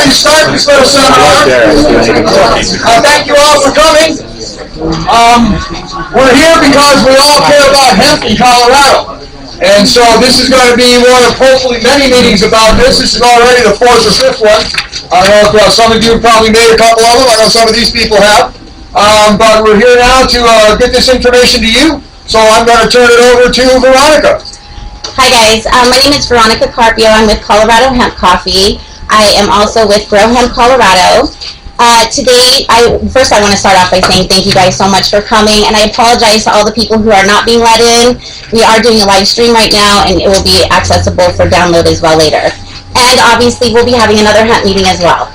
to start this little seminar. Thank you all for coming. We're here because we all care about hemp in Colorado. And so this is going to be one of hopefully many meetings about this. This is already the 4th or 5th one. I know some of you have probably made a couple of them. I know some of these people have. But we're here now to get this information to you. So I'm going to turn it over to Veronica. Hi guys, my name is Veronica Carpio. I'm with Colorado Hemp Coffee. I am also with Grow Hemp Colorado. Today, first I want to start off by saying thank you guys so much for coming, and I apologize to all the people who are not being let in. We are doing a live stream right now, and it will be accessible for download as well later. And obviously, we'll be having another hemp meeting as well.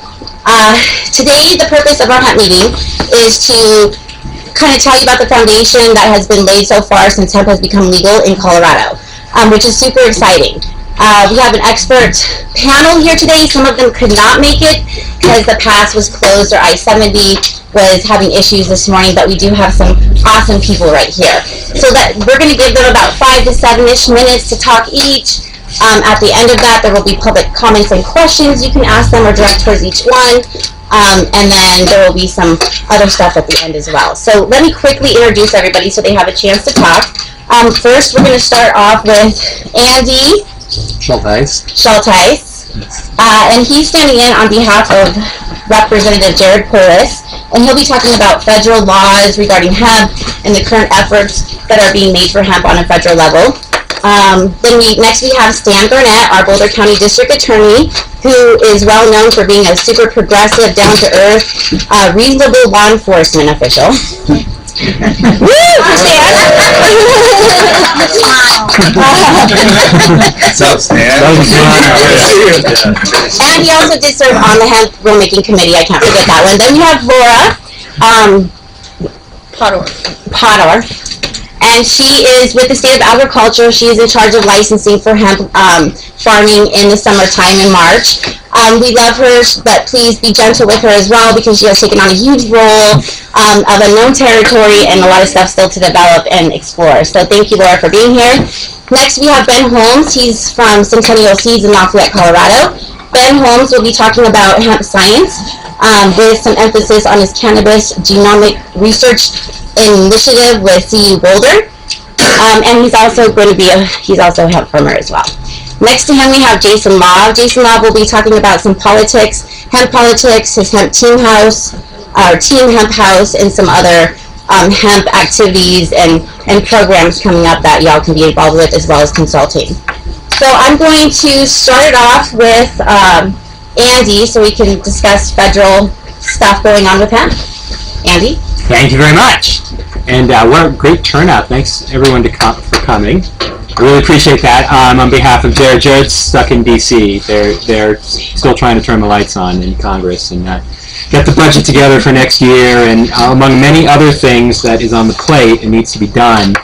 Today, the purpose of our hemp meeting is to kind of tell you about the foundation that has been laid so far since hemp has become legal in Colorado, which is super exciting. We have an expert panel here today. Some of them could not make it because the pass was closed or I-70 was having issues this morning, but we do have some awesome people right here. So that we're going to give them about 5 to 7-ish minutes to talk each. At the end of that, there will be public comments and questions you can ask them or direct towards each one. And then there will be some other stuff at the end as well. So let me quickly introduce everybody so they have a chance to talk. First, we're going to start off with Andy Schulteis. And he's standing in on behalf of Representative Jared Polis, and he'll be talking about federal laws regarding hemp and the current efforts that are being made for hemp on a federal level. Next we have Stan Garnett, our Boulder County District Attorney, who is well known for being a super progressive, down-to-earth, reasonable law enforcement official. Woo! Stan! What's up, Stan? And he also did serve on the hemp rulemaking committee. I can't forget that one. Then we have Laura Potter. And she is with the state of agriculture. She is in charge of licensing for hemp farming in the summertime in March. We love her, but please be gentle with her as well because she has taken on a huge role of unknown territory and a lot of stuff still to develop and explore. So thank you, Laura, for being here. Next, we have Ben Holmes. He's from Centennial Seeds in Lafayette, Colorado. Ben Holmes will be talking about hemp science with some emphasis on his cannabis genomic research initiative with CU Boulder. And he's also going to be he's also a hemp farmer as well. Next to him, we have Jason Law. Jason Law will be talking about some politics, his hemp team house, our team hemp house, and some other hemp activities and programs coming up that y'all can be involved with as well as consulting. So I'm going to start it off with Andy so we can discuss federal stuff going on with hemp. Andy? Thank you very much. And what a great turnout. Thanks everyone for coming. I really appreciate that. On behalf of Jared's stuck in D.C. They're still trying to turn the lights on in Congress and get the budget together for next year. And among many other things that is on the plate and needs to be done,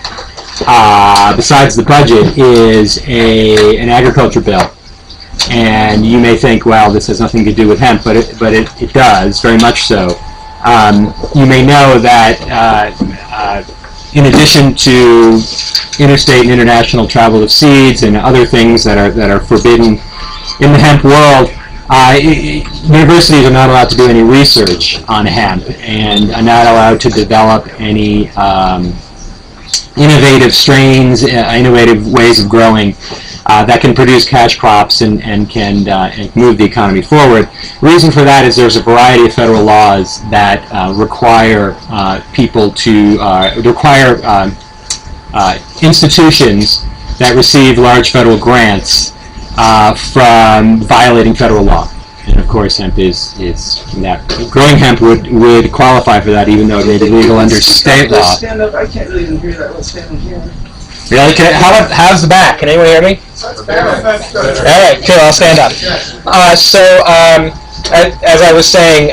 besides the budget, is an agriculture bill. And you may think, well, this has nothing to do with hemp, but it does, very much so. You may know that in addition to interstate and international travel of seeds and other things that are forbidden in the hemp world, universities are not allowed to do any research on hemp and are not allowed to develop any innovative strains, innovative ways of growing that can produce cash crops and can move the economy forward. The reason for that is there's a variety of federal laws that require people to require institutions that receive large federal grants from violating federal law. And of course, hemp is that. Growing hemp would qualify for that, even though it may be legal under state law. Stand up. I can't really even hear that. Let's stand here. Really? How's the back? Can anyone hear me? That's better. That's good. All right, cool. I'll stand up. As I was saying,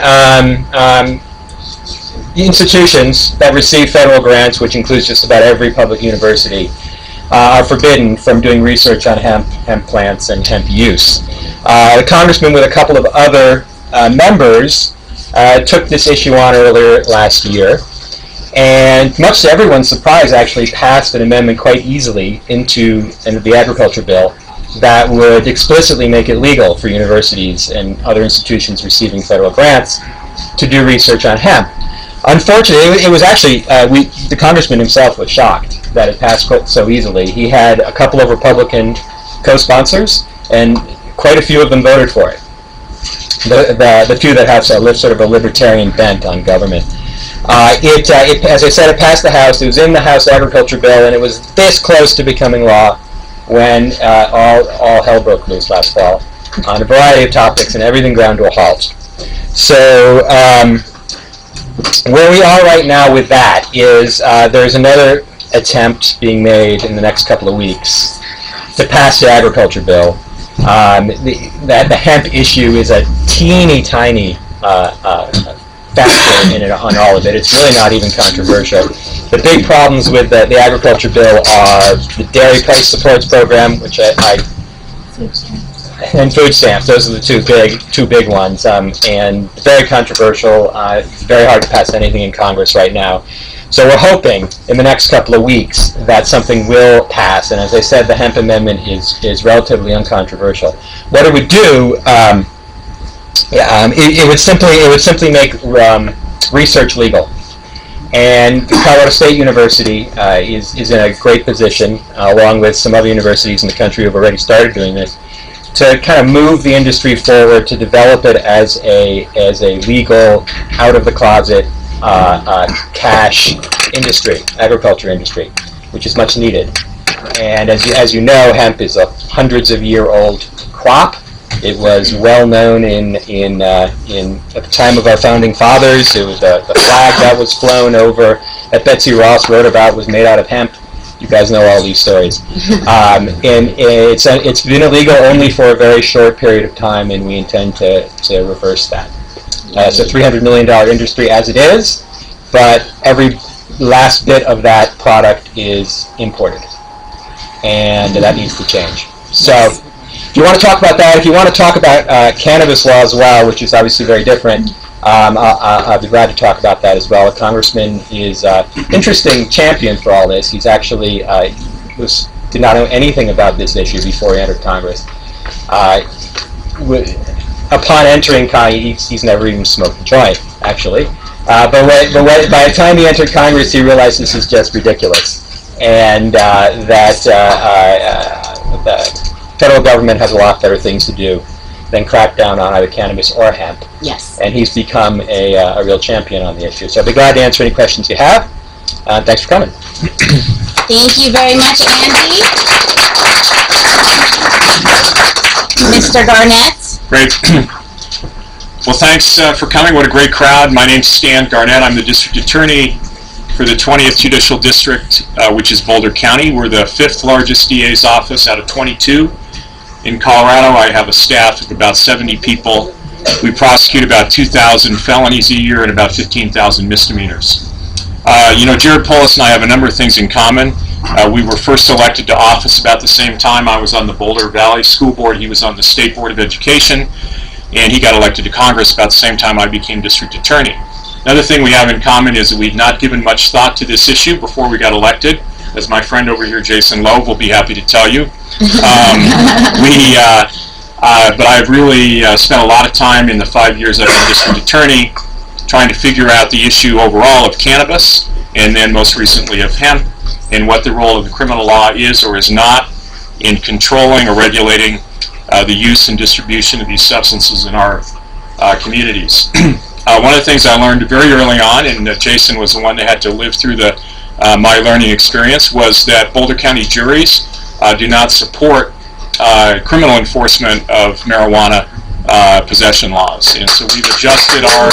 institutions that receive federal grants, which includes just about every public university, are forbidden from doing research on hemp plants, and hemp use. The congressman, with a couple of other members, took this issue on earlier last year, and much to everyone's surprise, actually passed an amendment quite easily into the agriculture bill that would explicitly make it legal for universities and other institutions receiving federal grants to do research on hemp. Unfortunately, it was actually, the congressman himself was shocked that it passed so easily. He had a couple of Republican co-sponsors, and quite a few of them voted for it. The few that have sort of a libertarian bent on government. As I said, it passed the House. It was in the House Agriculture Bill, and it was this close to becoming law when all hell broke loose last fall on a variety of topics, and everything ground to a halt. So where we are right now with that is there's another attempt being made in the next couple of weeks to pass the Agriculture Bill. The hemp issue is a teeny tiny factor in it, on all of it. It's really not even controversial. The big problems with the Agriculture Bill are the Dairy Price Supports Program, which and food stamps. Those are the two big ones, and very controversial. It's very hard to pass anything in Congress right now. So we're hoping in the next couple of weeks that something will pass. And as I said, the hemp amendment is relatively uncontroversial. What it would do, it would simply make research legal. And Colorado State University is in a great position, along with some other universities in the country who have already started doing this, to kind of move the industry forward, to develop it as a legal, out of the closet, cash industry, agriculture industry, which is much needed. And as you know, hemp is a hundreds of year old crop. It was well known at the time of our founding fathers. It was the flag that was flown over that Betsy Ross wrote about was made out of hemp. You guys know all these stories. And it's been illegal only for a very short period of time, and we intend to reverse that. It's a $300 million industry as it is, but every last bit of that product is imported, and that needs to change. So if you want to talk about that, if you want to talk about cannabis law as well, which is obviously very different, I'll be glad to talk about that as well. The congressman is an interesting champion for all this. He's actually did not know anything about this issue before he entered Congress. Upon entering Congress, he's never even smoked a joint, actually. But by the time he entered Congress, he realized this is just ridiculous, and that the federal government has a lot better things to do than crack down on either cannabis or hemp. Yes. And he's become a real champion on the issue. So I'll be glad to answer any questions you have. Thanks for coming. Thank you very much, Andy. Mr. Garnett. Great. Well, thanks for coming. What a great crowd. My name's Stan Garnett. I'm the district attorney for the 20th Judicial District, which is Boulder County. We're the 5th largest DA's office out of 22 in Colorado. I have a staff of about 70 people. We prosecute about 2,000 felonies a year and about 15,000 misdemeanors. Jared Polis and I have a number of things in common. We were first elected to office about the same time. I was on the Boulder Valley School Board. He was on the State Board of Education. And he got elected to Congress about the same time I became district attorney. Another thing we have in common is that we've not given much thought to this issue before we got elected, as my friend over here, Jason Loeb, will be happy to tell you. But I've really spent a lot of time in the 5 years I've been district attorney trying to figure out the issue overall of cannabis, and then most recently of hemp, and what the role of the criminal law is or is not in controlling or regulating the use and distribution of these substances in our communities. One of the things I learned very early on, and Jason was the one that had to live through my learning experience, was that Boulder County juries do not support criminal enforcement of marijuana possession laws. And so we've adjusted our...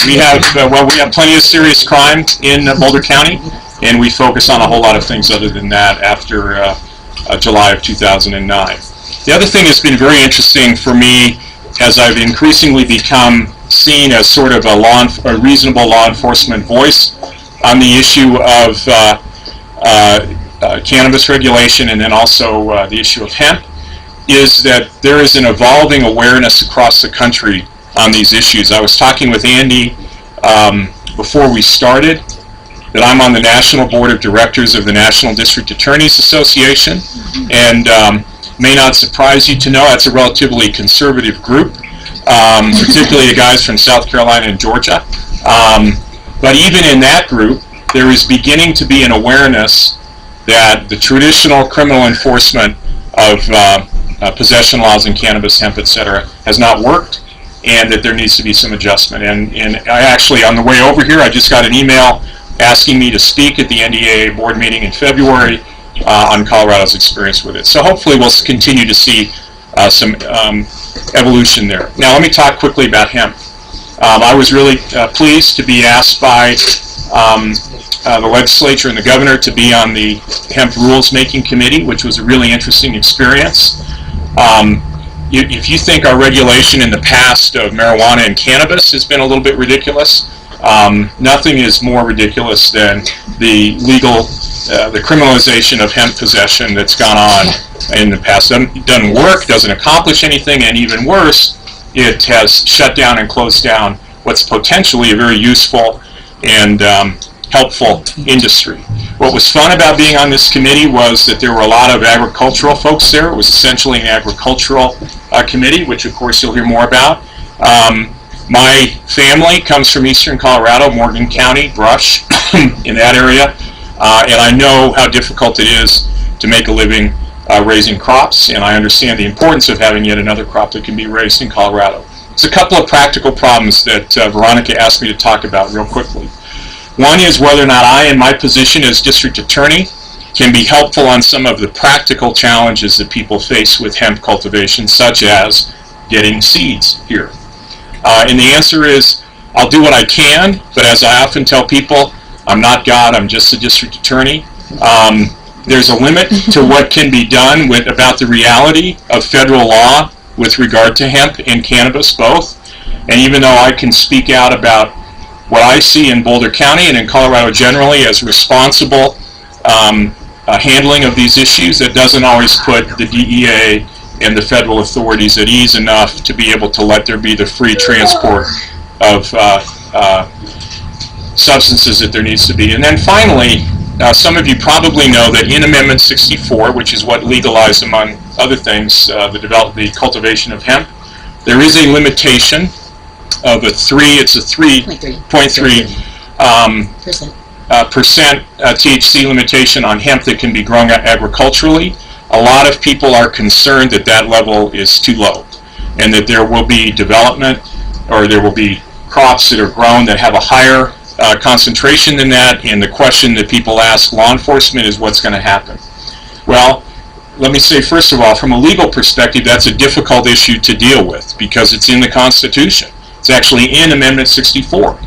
we have plenty of serious crime in Boulder County, and we focus on a whole lot of things other than that after July of 2009. The other thing that's been very interesting for me as I've increasingly become seen as sort of a reasonable law enforcement voice on the issue of cannabis regulation, and then also the issue of hemp, is that there is an evolving awareness across the country on these issues. I was talking with Andy before we started, that I'm on the National Board of Directors of the National District Attorneys Association, and may not surprise you to know that's a relatively conservative group, particularly the guys from South Carolina and Georgia. But even in that group, there is beginning to be an awareness that the traditional criminal enforcement of possession laws in cannabis, hemp, etc. has not worked, and that there needs to be some adjustment. And I actually, on the way over here, I just got an email asking me to speak at the NDAA board meeting in February on Colorado's experience with it. So hopefully we'll continue to see some evolution there. Now let me talk quickly about hemp. I was really pleased to be asked by the legislature and the governor to be on the hemp rules making committee, which was a really interesting experience. If you think our regulation in the past of marijuana and cannabis has been a little bit ridiculous, nothing is more ridiculous than the the criminalization of hemp possession that's gone on in the past. It doesn't work, doesn't accomplish anything, and even worse, it has shut down and closed down what's potentially a very useful and helpful industry. What was fun about being on this committee was that there were a lot of agricultural folks there. It was essentially an agricultural committee, which of course you'll hear more about. My family comes from eastern Colorado, Morgan County, Brush, in that area, and I know how difficult it is to make a living raising crops, and I understand the importance of having yet another crop that can be raised in Colorado. There's a couple of practical problems that Veronica asked me to talk about real quickly. One is whether or not I, in my position as district attorney, can be helpful on some of the practical challenges that people face with hemp cultivation, such as getting seeds here. And the answer is, I'll do what I can, but as I often tell people, I'm not God, I'm just a district attorney. There's a limit to what can be done about the reality of federal law with regard to hemp and cannabis both. And even though I can speak out about what I see in Boulder County and in Colorado generally as responsible handling of these issues, that doesn't always put the DEA and the federal authorities at ease enough to be able to let there be the free transport of substances that there needs to be. And then finally, some of you probably know that in Amendment 64, which is what legalized, among other things, the cultivation of hemp, there is a limitation of it's a 3.3% THC limitation on hemp that can be grown agriculturally. A lot of people are concerned that that level is too low, and that there will be development, or there will be crops that are grown that have a higher concentration than that, and the question that people ask law enforcement is what's going to happen. Well, let me say first of all, from a legal perspective, that's a difficult issue to deal with because it's in the Constitution. It's actually in Amendment 64.